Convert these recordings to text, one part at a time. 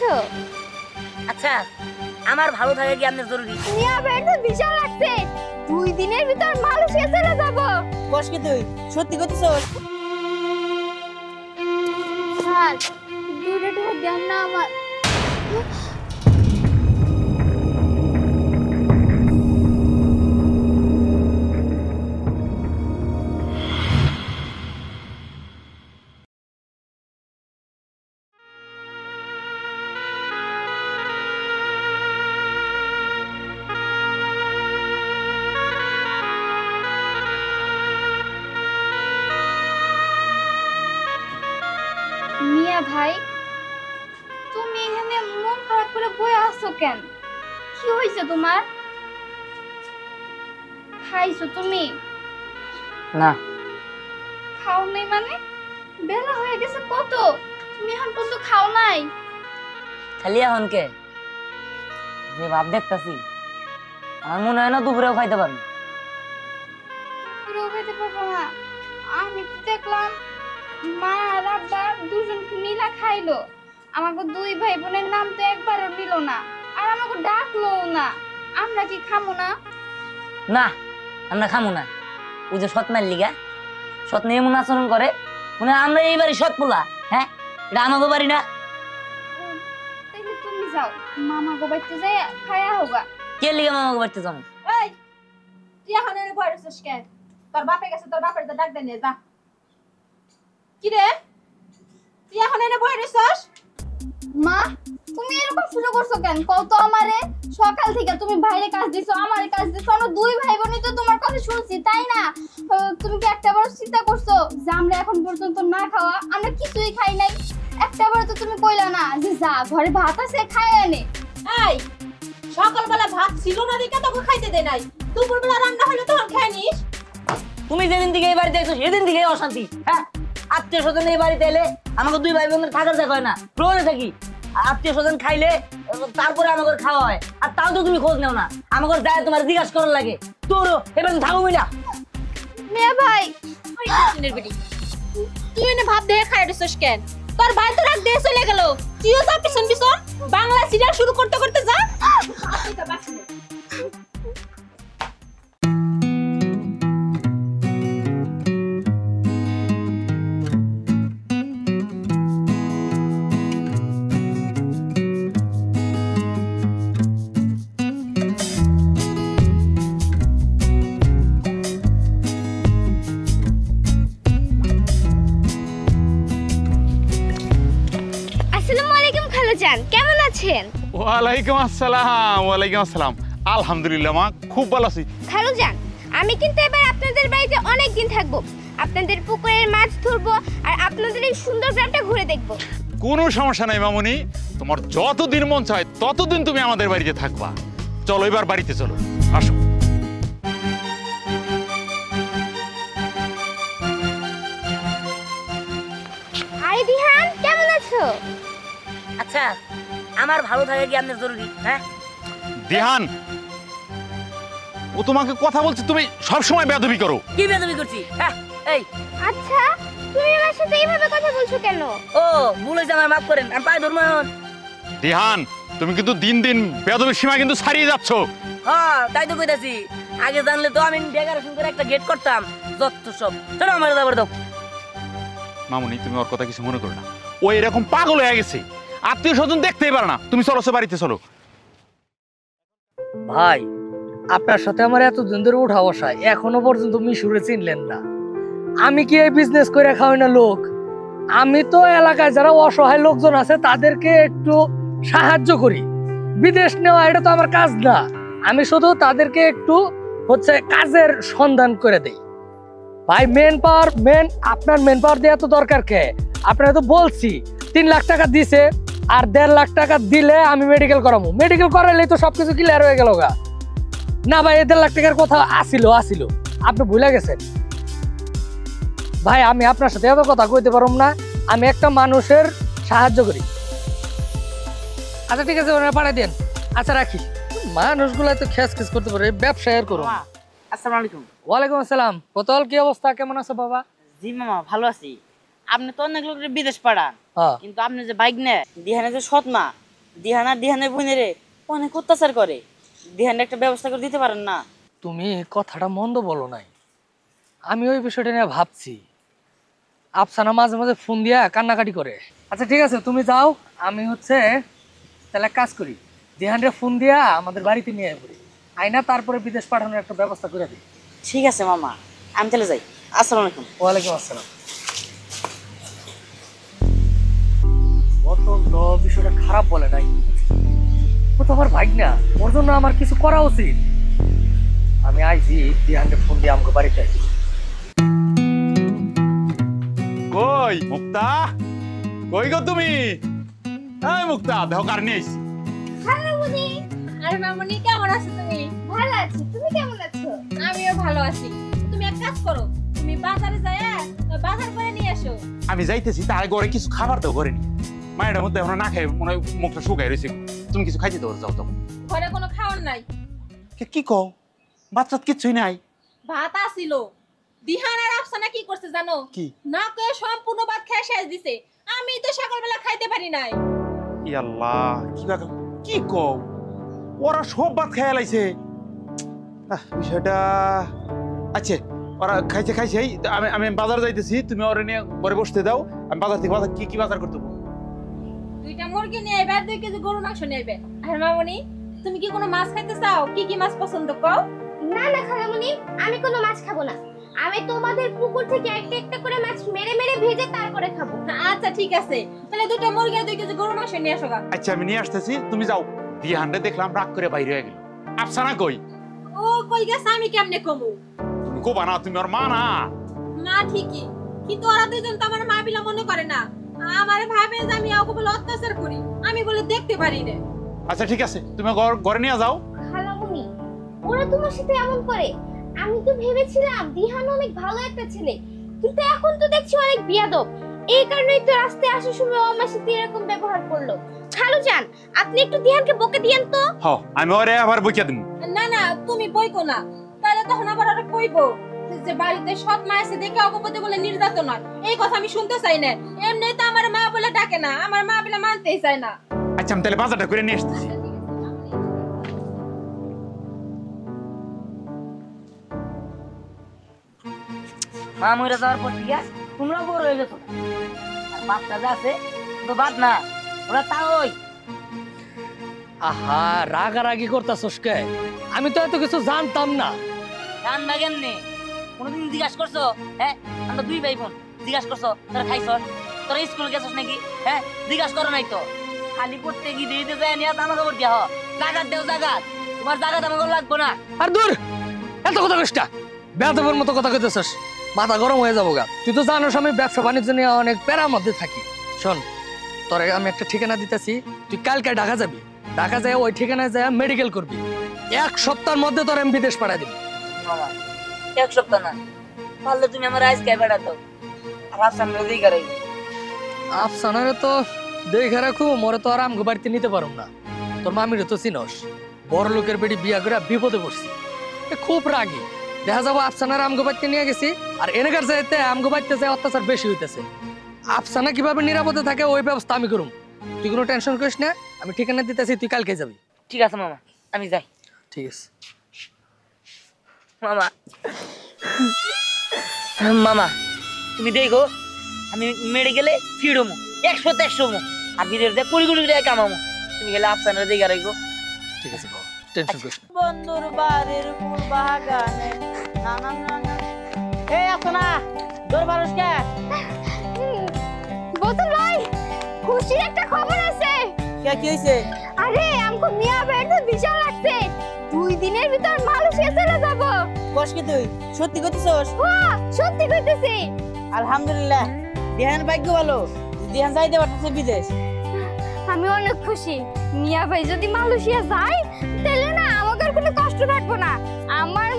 আছো? আচ্ছা আমার ভালো থাকে কি আপনার জরুরি? মিয়া ভাই তো বিশাল লাগছে। 2 দিনের ভিতর মালয়েশিয়া চলে যাব। বস কি তুই সত্যি কইতেছস? স্যার, দুটো দেন না আমার। মিয়া ভাই, তুমি এখানে মন খারাপ করে বসে আছো কেন? কি হয়েছে তোমার? খাইছো তুমি? না। খাও নাই মানে? বেলা হয়ে গেছে কত? তুমি এখন পর্যন্ত খাও নাই? খালি এখন কে? যে ভাব দেখতাছি আমার মনে হয় না দুপুরেও খাইতে পারবো। পুরো খেতে পারবো না। আমি তো দেখলাম মা আর আব্বা দুজন মিলা খাইলো। আমাকে 2 ভাই বোনের নাম তো একবারও নিল না, আর আমাকে ডাকলো না। আমরা কি খামো না? না আমরা খামো না। ওই যে সৎ মার লিগা সৎ নিয়ে এমন আচরণ করে মানে আমরা এই বাড়ি সৎ পোলা। হ্যাঁ, এটা আমাকে বাড়ি না। তাইলে তুমি যাও, মামা গো বাইতে যাই খায়া হোগা। কে লিগা মামাকে বাড়িতে যাবো? এই তুই এখন এনে বই রইছিস কেন? তোর বাপে গেছে, তোর বাপের তো ডাক দে নিয়ে যা। কি রে তুই এখন এনে বই রইছিস? মা, তুমি এরকম শুরু করছো কেন? কত আমারে সকাল থেকে তুমি বাইরে কাজ দিছো, আমারে কাজ দিছো, আমরা 2 ভাই বোনই তো তোমার কথা শুনছি, তাই না? তুমি কি একটাবার চিন্তা করছো যে আমরা এখন পর্যন্ত না খাওয়া, আমরা কিছুই খাই নাই? একটাবার তো তুমি কইলা না যে যা ঘরে ভাত আছে খাই আনে। এই সকালবেলা ভাত ছিল না দিকে তোকে খাইতে দে নাই, দুপুরবেলা রান্না হলো তখন খেয়ে নিস। তুমি যেদিন থেকে এই বাড়িতে এসো সেদিন থেকে অশান্তি। হ্যাঁ, আত্মীয় স্বজন এই বাড়িতে এলে আমাকে 2 ভাই বোনের থাকার জায়গা হয় না, প্রয়োজনে থাকি। আত্মীয় স্বজন খাইলে তারপরে আমাকে খাওয়া হয়, আর তাও তো তুমি খোঁজ নেও না। আমাকে যায় তোমার জিজ্ঞাসা করার লাগে তোরও এবার থাকবি না। মেয়ে ভাই, তুই এনে ভাত দিয়ে খাই রইছিস কেন? তোর ভাই তো রাখ দিয়ে চলে গেল, তুইও যা পিছন পিছন বাংলা সিরিয়াল শুরু করতে করতে যা। কেমন আছেন? ওয়ালাইকুম আসসালাম। ওয়ালাইকুম আসসালাম। আলহামদুলিল্লাহ মা, খুব ভালো আছি। খালুজান, আমি কিন্তু এবার আপনাদের বাড়িতে অনেক দিন থাকবো। আপনাদের পুকুরের মাছ ধরবো আর আপনাদের এই সুন্দর গ্রামটা ঘুরে দেখবো। কোনো সমস্যা নাই মামুনি, তোমার যতদিন মন চায় ততদিন তুমি আমাদের বাড়িতে থাকবা। চলো এবার বাড়িতে চলো, আসো। আরে দিহান, কেমন আছো? আচ্ছা আমার ভালো থাকে কি আপনার জরুরি? হ্যাঁ দিহান, ও তোমাকে কথা বলছে, তুমি সব সময় বেয়াদবি করো। কি বেদবি করছি? হ্যাঁ এই আচ্ছা, তুমি আমার সাথে এইভাবে কথা বলছো কেন? ও ভুল হয়েছে, আমার মাফ করেন, আমি পায়ে ধরবো এখন। দিহান, তুমি কিন্তু দিন দিন বেয়াদবির সীমা কিন্তু ছাড়িয়ে যাচ্ছ। হ্যাঁ তাই তো কইতাছি, আগে জানলে তো আমি ডেকোরেশন করে একটা গেট করতাম। যত সব চলো আমার দাবার দাও। মামুনি তুমি ওর কথা কিছু মনে করো না, ও এরকম পাগল হয়ে গেছে, আত্মীয় স্বজন দেখতেই পারে না। তুমি চলো, বাড়িতে চলো। ভাই, আপনার সাথে আমার এত দিন ধরে উঠা বসায়, এখনো পর্যন্ত মিশুরে চিনলেন না। আমি কি এই বিজনেস করে খাওয়াই না লোক? আমি তো এলাকায় যারা অসহায় লোকজন আছে তাদেরকে একটু সাহায্য করি। বিদেশ নেওয়া এটা তো আমার কাজ না। আমি শুধু তাদেরকে একটু কাজের সন্ধান করে দেই। ভাই আপনার মেন পাওয়ার দেওয়া তো দরকার কে? আপনারা তো বলছি 3 লাখ টাকা দিছে, আর 1.5 লাখ টাকা দিলে আমি মেডিকেল করাবো। মেডিকেল করাইলেই তো সবকিছু ক্লিয়ার হয়ে গেল গা। না ভাই, 1.5 লাখ টাকার কথা আসিল, আপনি ভুলে গেছেন। ভাই আমি আপনার সাথে এত কথা কইতে পারব না, আমি একটা মানুষের সাহায্য করি। আচ্ছা ঠিক আছে, পাঠাই দেন। আচ্ছা রাখি। মানুষগুলা তো খেস করতে পারে, ব্যবসা আর করো। আসসালামু আলাইকুম। ওয়ালাইকুম আসসালাম। পতল, কি অবস্থা, কেমন আছো বাবা? জি মামা ভালো আছি। আপনি তো অনেক লোকের বিদেশ পাঠান, হ্যাঁ, কিন্তু আপনি যে বাইক নে দিহানে যে সৎ মা, দিহান আর দিহানের বোনেরে অনেক অত্যাচার করে। দিহানের একটা ব্যবস্থা করে দিতে পারেন না? তুমি কথাটা মন্দ বলো নাই, আমি ওই বিষয়টা নিয়ে ভাবছি। আফসানা মাঝে মাঝে ফোন দিয়া কান্নাকাটি করে। আচ্ছা ঠিক আছে, তুমি যাও, আমি তাহলে এক কাজ করি, দিহানরে ফোন দিয়া আমাদের বাড়িতে নিয়ে পড়ি, আইনা তারপরে বিদেশ পাঠানোর একটা ব্যবস্থা করে দিই। ঠিক আছে মামা, আমি তাহলে যাই। আসসালামু আলাইকুম। ওয়ালাইকুম আসসালাম। বর্তমান তো বিষয়টা খারাপ বলে নাই, ও তো আমার ভাই না, ওর জন্য আমার কিছু করা উচিত। আমি আইছি, দিহানকে ফোন দিয়ে আমাকে বাড়িতে আইছি। কই মুক্তা, কই গো তুমি? এই মুক্তা, দেহ কার নিয়ে আইছি। হ্যালো মুনি। আরে মামনি কেমন আছো তুমি? ভালো আছি, তুমি কেমন আছো? আমিও ভালো আছি। তুমি এক কাজ করো, তুমি বাজারে যায়া বাজার করে নিয়ে এসো। আমি যাইতেছি, তার ঘরে কিছু খাবার দাও ঘরে নিয়ে। মায়ের মধ্যে এখন না খাই, মনে হয় মুখটা শুকাই রয়েছে। তুমি কিছু খাইতে দাও, যাও তো। ঘরে কোনো খাওয়ার নাই। কি কও? বাচ্চাত কিচ্ছুই নাই। ভাত আসিল। দিহান আর আফসানা কি করছে জানো? কি? না কয়ে সম্পূর্ণ ভাত খেয়ে শেষ দিছে। আমি তো সকালবেলা খাইতে পারি নাই। ই আল্লাহ, কি কও? ওরা সব ভাত খেয়ে লাইছে। বিষয়টা আচ্ছা, ওরা খাইছে। আমি বাজার যাইতেছি, তুমি ওরা নিয়ে ঘরে বসতে দাও। আমি বাজার থেকে কি বাজার করতে পারবো? 2টা মুরগি নিয়ে আইবে আর 2 কেজি গরুর মাংস নিয়ে আইবে। আর মামনি, তুমি কি কোনো মাছ খাইতে চাও? কি মাছ পছন্দ কও? না না খালামুনি, আমি কোনো মাছ খাবো না। আমি তোমাদের পুকুর থেকে একটা একটা করে মাছ মেরে মেরে ভেজে তারপরে খাবো। আচ্ছা ঠিক আছে, তাহলে 2টা মুরগি আর 2 কেজি গরুর মাংস নিয়ে আসো গা। আচ্ছা, আমি নিয়ে আসতেছি, তুমি যাও। দিহানরে দেখলাম রাগ করে বাইরে হয়ে গেল। আফসানা কই? ও কই গেছে আমি কেমনে কমু? তুমি কোবা না, তুমি ওর মা না। মা ঠিকই, কিন্তু ওরা দুজন তো আমার মা বিলা মনে করে না। আমার ভাবে যে আমি ওকে বলে অত্যাচার করি, আমি বলে দেখতে পারি না। আচ্ছা ঠিক আছে, তুমি ঘরে নিয়ে যাও। খালামুনি, ওরা তোমার সাথে এমন করে? আমি তো ভেবেছিলাম দিহান অনেক ভালো একটা ছেলে, কিন্তু এখন তো দেখছি অনেক বিয়াদব। এই কারণেই তো রাস্তায় আসার সময় ও আমার সাথে এরকম ব্যবহার করলো। খালুজান, আপনি একটু দিহানকে বকে দিয়েন তো। হ্যাঁ, আমি ওরে আবার বইকা দিমু। না না, তুমি বইকো না, তাহলে তখন আবার ওরা কইবো যে বাড়িতে সৎ মা আছে দেখে অগপতি বলে নির্যাতন হয়। এই কথা আমি শুনতে চাই না। এমনি তো আমার মা বলে ডাকে না, আমার মা বলে মানতেই চায় না। আচ্ছা, আমি তাহলে বাজারটা করে নিয়ে আসতেছি। মা মরে যাওয়ার পর থেকে তোমরা বড় হয়ে গেছো, আর বাচ্চা যা আছে তো বাদ না, ওরা তাই। আহা, রাগারাগি করতাছস কে? আমি তো এত কিছু জানতাম না। রান্না কেমনে কোনোদিন জিজ্ঞাসা করছো? হ্যাঁ, আমরা 2 ভাই বোন, জিজ্ঞাসা করছো তোরা খাইছ? তোরা স্কুল গেছস নাকি? হ্যাঁ, জিজ্ঞাসা করো নাই তো। খালি করতে গিয়ে দিতে যায় নিয়ে আমার খবর দিয়া জাগাত দেও জাগাত। তোমার জাগাত আমাকে লাগবো না। আর দূর, এত কথা কইস না, বেয়াদবের মতো কথা কইতেছস, মাথা গরম হয়ে যাবো গা। তুই তো জানোস আমি ব্যবসা বাণিজ্য নিয়ে অনেক প্যারার মধ্যে থাকি। শোন, তোরে আমি একটা ঠিকানা দিতেছি, তুই কালকে ঢাকা যাবি। ঢাকা যায় ওই ঠিকানায় যায় মেডিকেল করবি। 1 সপ্তাহের মধ্যে তোর আমি বিদেশ পাঠাই দিবি। মামা 1 সপ্তাহ না, পারলে তুমি আমার আজকে বেড়া দাও। আর আফসান রোজই করাই। আফসানারে তো দেখে রাখু, মরে তো আর আমগো বাড়িতে নিতে পারুম না। তোর মামিরে তো চিনস, বড় লোকের বেটি বিয়া করে বিপদে পড়ছি। খুব রাগী, দেখা যাবো আফসানার আমগো বাড়িতে নিয়ে গেছি, আর এনেকার চাইতে আমগো বাড়িতে যায় অত্যাচার বেশি হইতেছে। আফসানা কিভাবে নিরাপদে থাকে ওই ব্যবস্থা আমি করুম, তুই কোনো টেনশন করিস না। আমি ঠিকানা দিতেছি, তুই কালকে যাবি। ঠিক আছে মামা, আমি যাই। ঠিক আছে মামা। মামা তুমি দেখো, আমি মেডিকেলে ফিরমু 100-100 আর বিদেশ দিয়ে 20 কোটি টাকা কামাবো। তুমি গেলে আফসানের দিকে রাখবো। ঠিক আছে বাবা, টেনশন করিস না। বন্ধুর বাড়ির ফুল বাগানে না না না না। এই আসো না, দৌড় মানুষ কে? বোতল ভাই, খুশির একটা খবর আছে। কি হইছে? আরে আমকো মিয়া বের তো বিশাল লাগছে। 2 দিনের ভিতর মালয়েশিয়া চলে যাব। বস কি তুই সত্যি কইতেছস? হ্যাঁ, সত্যি কইতেছি। আলহামদুলিল্লাহ, দিহান ভাগ্য ভালো, দিহান যাইতে পারতেছে বিদেশ। আমি অনেক খুশি। মিয়া ভাই যদি মালয়েশিয়া যায় তাহলে না আমাদের কোনো কষ্ট থাকবে না। আমার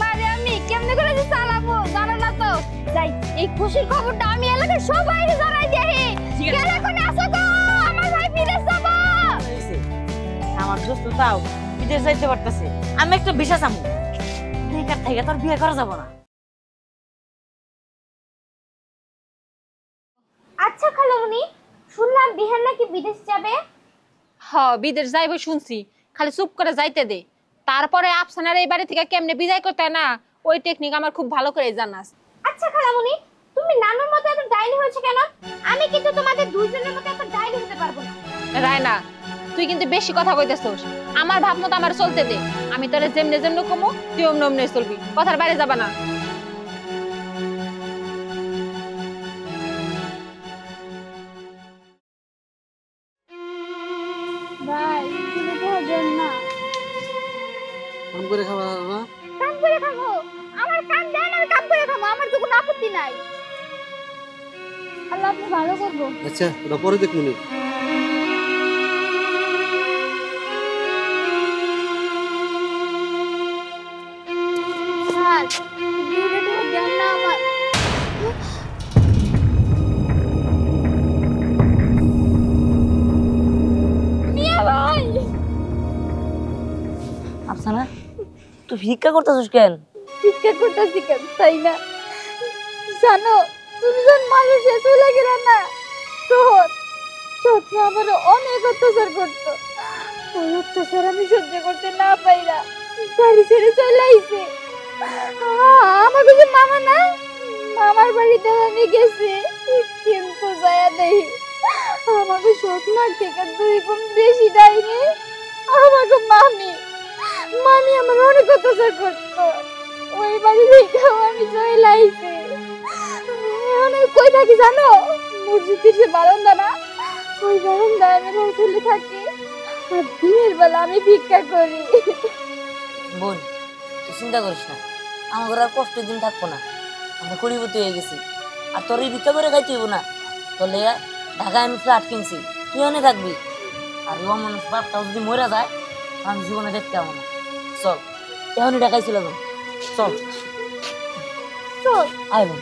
মারে আমি কেমনে করে যে চালাবো জানো না তো। যাই, এই খুশির খবরটা আমি এলাকার সবাইকে জানাই দেই। কেন কোন আসো গো, আমার ভাই বিদেশ যাব। আমার দোস্ত তাও বিদেশ যাইতে পারতেছে, আমি একটা ভিসা চামু। বেকার থেকে তোর বিয়ে করা যাব না। আচ্ছা খালামণি, শুনলাম বিহান নাকি বিদেশ যাবে। বিদেশ যাইবো শুনছি, খালি চুপ করে যাইতে দে। তারপরে আফসানার এই বাড়ি থেকে কেমনে বিদায় করতে হয় না, ওই টেকনিক আমার খুব ভালো করে জানাস। আচ্ছা খালামণি, তুমি নানুর মতো এত ডাইনি হয়েছে কেন? আমি কিন্তু তোমাদের দুইজনের মতো এত ডাইনি হতে পারবো না। রায়না, তুই কিন্তু বেশি কথা কইতেছস। আমার ভাব মতো আমার চলতে দে। আমি তোরে যেমনে যেমনে কমু তুই অমনে অমনে চলবি, কথার বাইরে যাবা না। ভাই তুমি বুঝেন না। কাম করে খাওয়া বাবা। কাম করে খাবো? আমার কাম দেন, আমি কাম করে খাবো, আমার তো কোনো আপত্তি নাই। আল্লাহ আপনি ভালো করবো। আচ্ছা ওটা পরে দেখবো নি। স্যার দূরে তো দেন না আমার। মিয়া ভাই, আফসানা তুই ভিক্ষা করতেছিস কেন? ভিক্ষা করতেছি কেন তাই না? জানো তুমি যখন মানুষে চলে গেলে না, তোর চোখ আমার অনেক অত্যাচার করতো। ওই অত্যাচার আমি সহ্য করতে না পাইরা বাড়ি ছেড়ে চলে আইছে। আমাকে যে মামা না, মামার বাড়িতে আমি গেছি, কিন্তু যায়া দেখি আমাকে সৎমার থেকে 2 গুণ বেশি ডাইনি আমাকে মামি মামি আমার অনেক অত্যাচার করতো। ওই বাড়ি থেকেও আমি চলে আইছি। আমি কই থাকি জানো? মসজিদের যে বারান্দা না, ওই বারান্দায় আমি চলে থাকি, আর দিনের বেলা আমি ভিক্ষা করি। বোন তুই চিন্তা করিস না, আমার আর কষ্টের দিন থাকবো না। আমরা কুড়িপতি হয়ে গেছি, আর তোর এই ভিক্ষা করে খাইতে হইব না। তোর লেগে ঢাকায় আমি ফ্ল্যাট কিনছি, তুই অনেক থাকবি। আর ও মানুষ বাপটাও যদি মরে যায় আমি জীবনে দেখতে পাবো না। চল এখনই ঢাকায় চলে যাবো, চল চল আয় বোন।